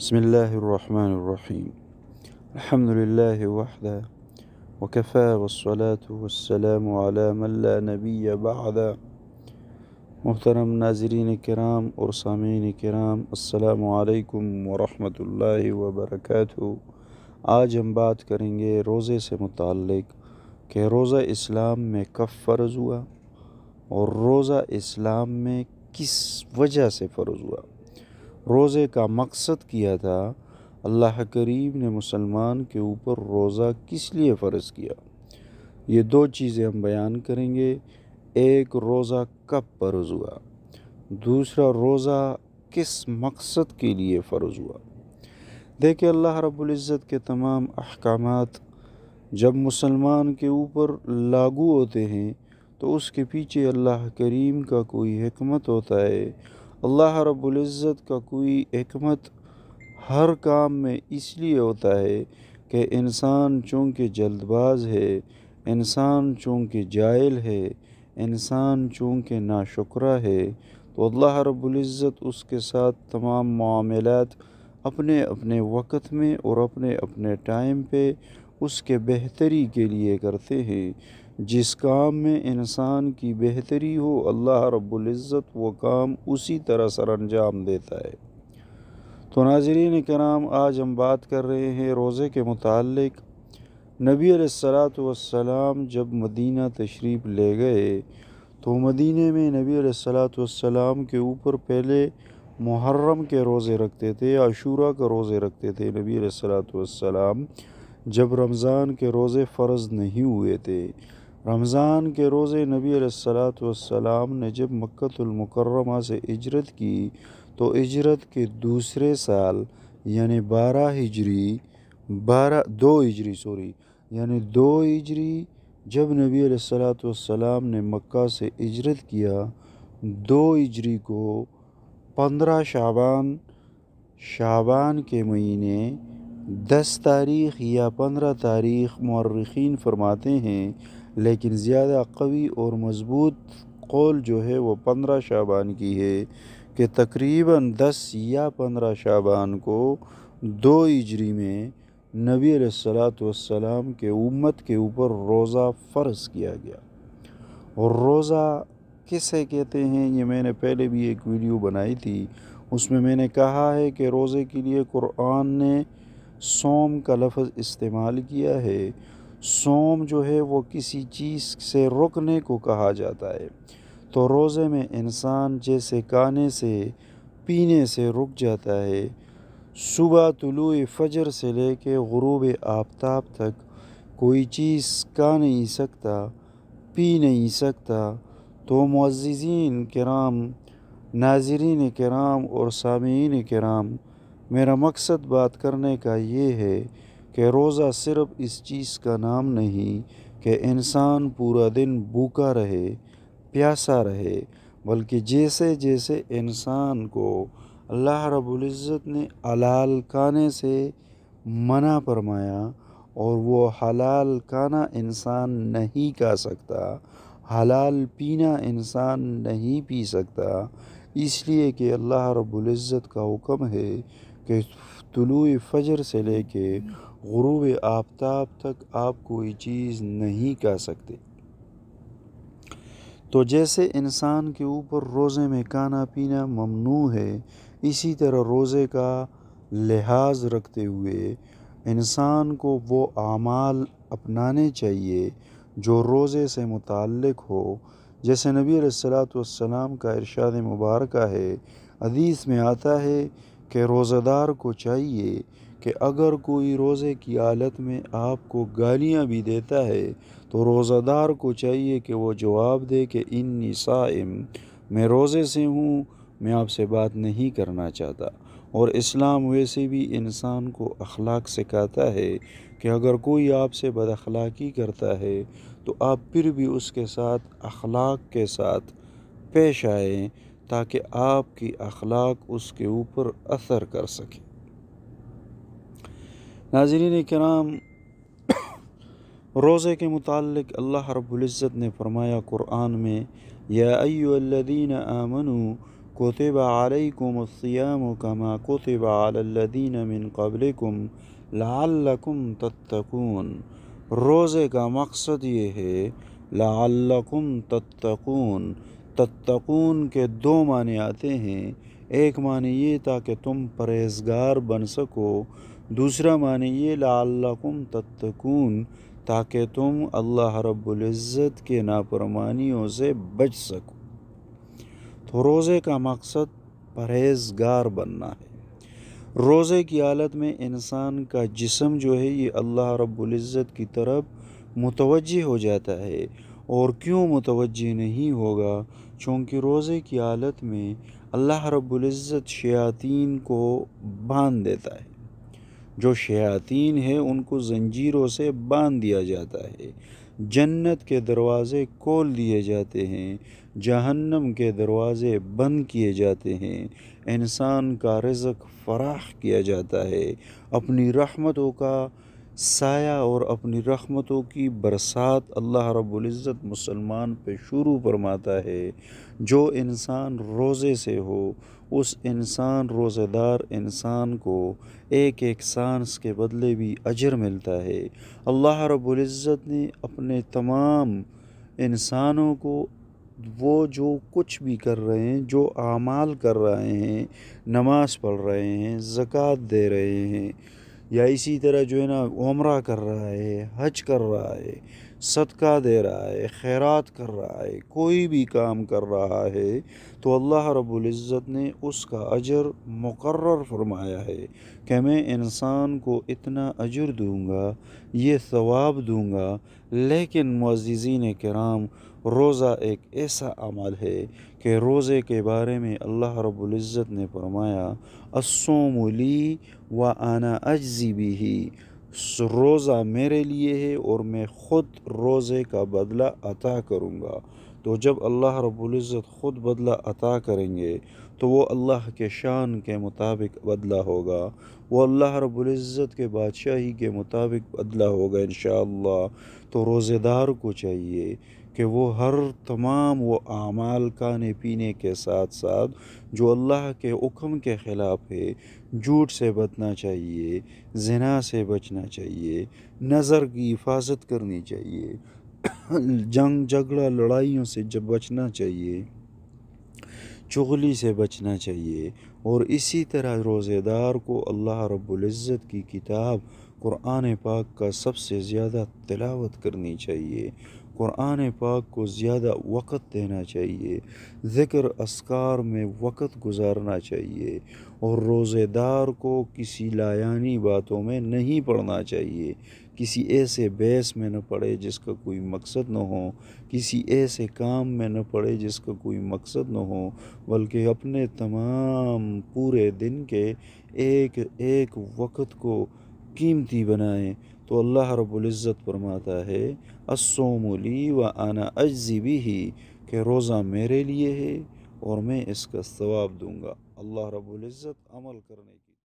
بسم الله الرحمن الرحیم الحمد لله وحده وكفى والصلاة والسلام على من لا نبی بعد۔ محترم ناظرین کرام اور سامعین کرام، السلام علیکم ورحمۃ اللہ وبرکاتہ۔ آج ہم بات کریں گے روزے سے متعلق کہ روزہ اسلام میں کب فرض ہوا اور روزہ اسلام میں کس وجہ سے فرض ہوا۔ روزے کا مقصد کیا تھا، اللہ کریم نے مسلمان کے اوپر روزہ کس لیے فرض کیا، یہ دو چیزیں ہم بیان کریں گے۔ ایک، روزہ کب فرض ہوا، دوسرا روزہ کس مقصد کے لیے فرض ہوا۔ دیکھیں، اللہ رب العزت کے تمام احکامات جب مسلمان کے اوپر لاگو ہوتے ہیں تو اس کے پیچھے اللہ کریم کا کوئی حکمت ہوتا ہے۔ اللہ رب العزت کا کوئی حکمت ہر کام میں اس لیے ہوتا ہے کہ انسان چونکہ جلد باز ہے، انسان چونکہ جاہل ہے، انسان چونکہ ناشکرا ہے، تو اللہ رب العزت اس کے ساتھ تمام معاملات اپنے اپنے وقت میں اور اپنے اپنے ٹائم پہ اس کے بہتری کے لیے کرتے ہیں۔ جس کام میں انسان کی بہتری ہو، اللہ رب العزت وہ کام اسی طرح سر انجام دیتا ہے۔ تو ناظرین کرام، آج ہم بات کر رہے ہیں روزے کے متعلق۔ نبی علیہ السلام جب مدینہ تشریف لے گئے تو مدینہ میں نبی علیہ السلام کے اوپر پہلے محرم کے روزے رکھتے تھے، عاشوراء کا روزے رکھتے تھے نبی علیہ السلام، جب رمضان کے روزے فرض نہیں ہوئے تھے۔ رمضان کے روزے نبی علیہ السلام نے جب مکۃ المکرمہ سے ہجرت کی تو ہجرت کے دوسرے سال یعنی 2 ہجری جب نبی علیہ السلام نے مکہ سے ہجرت کیا، 2 ہجری کو 15 شعبان کے مہینے 10 تاریخ یا 15 تاریخ مورخین فرماتے ہیں، لیکن زیادہ قوی اور مضبوط قول جو ہے وہ 15 شعبان کی ہے کہ تقریباً 10 یا 15 شعبان کو 2 ہجری میں نبی علیہ السلام کے امت کے اوپر روزہ فرض کیا گیا۔ اور روزہ کسے کہتے ہیں، یہ میں نے پہلے بھی ایک ویڈیو بنائی تھی، اس میں نے کہا ہے کہ روزے کے لیے قرآن نے صوم کا لفظ استعمال کیا ہے۔ صوم جو ہے وہ کسی چیز سے رکنے کو کہا جاتا ہے، تو روزے میں انسان جیسے کھانے سے پینے سے رک جاتا ہے، صبح طلوع فجر سے لے کے غروب آفتاب تک کوئی چیز کھا نہیں سکتا، پی نہیں سکتا، تو معززین کرام، ناظرین کرام اور سامعین کرام، میرا مقصد بات کرنے کا یہ ہے کہ روزہ صرف اس چیز کا نام نہیں کہ انسان پورا دن بھوکا رہے، پیاسا رہے، بلکہ جیسے جیسے انسان کو اللہ رب العزت نے حلال کھانے سے منع فرمایا اور وہ حلال کھانا انسان نہیں کھا سکتا، حلال پینا انسان نہیں پی سکتا، اس لیے کہ اللہ رب العزت کا حکم ہے کہ طلوع فجر سے لے کے غروب آفتاب تک آپ کوئی چیز نہیں کھا سکتے۔ تو جیسے انسان کے اوپر روزے میں کھانا پینا ممنوع ہے، اسی طرح روزے کا لحاظ رکھتے ہوئے انسان کو وہ اعمال اپنانے چاہیے جو روزے سے متعلق ہو۔ جیسے نبی علیہ السلام کا ارشاد مبارکہ ہے، حدیث میں آتا ہے کہ روزہ دار کو چاہیے کہ اگر کوئی روزے کی حالت میں آپ کو گالیاں بھی دیتا ہے تو روزہ دار کو چاہیے کہ وہ جواب دے کہ انی صائم، میں روزے سے ہوں، میں آپ سے بات نہیں کرنا چاہتا۔ اور اسلام ویسے بھی انسان کو اخلاق سکھاتا ہے کہ اگر کوئی آپ سے بد اخلاقی کرتا ہے تو آپ پھر بھی اس کے ساتھ اخلاق کے ساتھ پیش آئیں تاکہ آپ کی اخلاق اس کے اوپر اثر کر سکے۔ ناظرین کرام، روزے کے متعلق اللہ رب العزت نے فرمایا قرآن میں، یا ایھا الذین آمنوا کتب علیکم الصیام کما کتب علی الذین من قبلکم لعلکم تتقون۔ روزے کا مقصد یہ ہے لعلکم تتقون۔ تتقون کے دو معنی آتے ہیں، ایک معنی یہ تاکہ تم پرہیزگار بن سکو، دوسرا معنی یہ لعلکم تتقون تاکہ تم اللہ رب العزت کے نافرمانیوں سے بچ سکو۔ تو روزے کا مقصد پرہیزگار بننا ہے۔ روزے کی حالت میں انسان کا جسم جو ہے یہ اللہ رب العزت کی طرف متوجہ ہو جاتا ہے، اور کیوں متوجہ نہیں ہوگا؟ چونکہ روزے کی حالت میں اللہ رب العزت شیاطین کو باندھ دیتا ہے۔ جو شیاطین ہیں ان کو زنجیروں سے باندھ دیا جاتا ہے، جنت کے دروازے کھول دیے جاتے ہیں، جہنم کے دروازے بند کیے جاتے ہیں، انسان کا رزق فراخ کیا جاتا ہے، اپنی رحمتوں کا سایہ اور اپنی رحمتوں کی برسات اللہ رب العزت مسلمان پہ شروع فرماتا ہے۔ جو انسان روزے سے ہو اس روزہ دار انسان کو ایک ایک سانس کے بدلے بھی اجر ملتا ہے۔ اللہ رب العزت نے اپنے تمام انسانوں کو وہ جو کچھ بھی کر رہے ہیں، جو اعمال کر رہے ہیں، نماز پڑھ رہے ہیں، زکوٰۃ دے رہے ہیں، یا اسی طرح جو ہے نا عمرہ کر رہا ہے، حج کر رہا ہے، صدقہ دے رہا ہے، خیرات کر رہا ہے، کوئی بھی کام کر رہا ہے، تو اللہ رب العزت نے اس کا اجر مقرر فرمایا ہے کہ میں انسان کو اتنا اجر دوں گا، یہ ثواب دوں گا۔ لیکن معززین کرام، روزہ ایک ایسا عمل ہے کہ روزے کے بارے میں اللہ رب العزت نے فرمایا الصوم لی وانا اجزی بہ، روزہ میرے لیے ہے اور میں خود روزے کا بدلہ عطا کروں گا۔ تو جب اللہ رب العزت خود بدلہ عطا کریں گے تو وہ اللہ کے شان کے مطابق بدلہ ہوگا، وہ اللہ رب العزت کے بادشاہی کے مطابق بدلہ ہوگا انشاءاللہ۔ تو روزے دار کو چاہیے کہ وہ ہر تمام وہ اعمال کھانے پینے کے ساتھ ساتھ جو اللہ کے حکم کے خلاف ہے، جھوٹ سے بچنا چاہیے، زنا سے بچنا چاہیے، نظر کی حفاظت کرنی چاہیے، جنگ جھگڑا لڑائیوں سے بچنا چاہیے، چغلی سے بچنا چاہیے، اور اسی طرح روزے دار کو اللہ رب العزت کی کتاب قرآن پاک کا سب سے زیادہ تلاوت کرنی چاہیے، قرآن پاک کو زیادہ وقت دینا چاہیے، ذکر اذکار میں وقت گزارنا چاہیے، اور روزے دار کو کسی لایانی باتوں میں نہیں پڑنا چاہیے، کسی ایسے بحث میں نہ پڑے جس کا کوئی مقصد نہ ہو، کسی ایسے کام میں نہ پڑے جس کا کوئی مقصد نہ ہو، بلکہ اپنے تمام پورے دن کے ایک ایک وقت کو قیمتی بنائیں۔ تو اللہ رب العزت فرماتا ہے الصوم لی وانا اجزی بہ، کہ روزہ میرے لیے ہے اور میں اس کا ثواب دوں گا۔ اللہ رب العزت عمل کرنے کی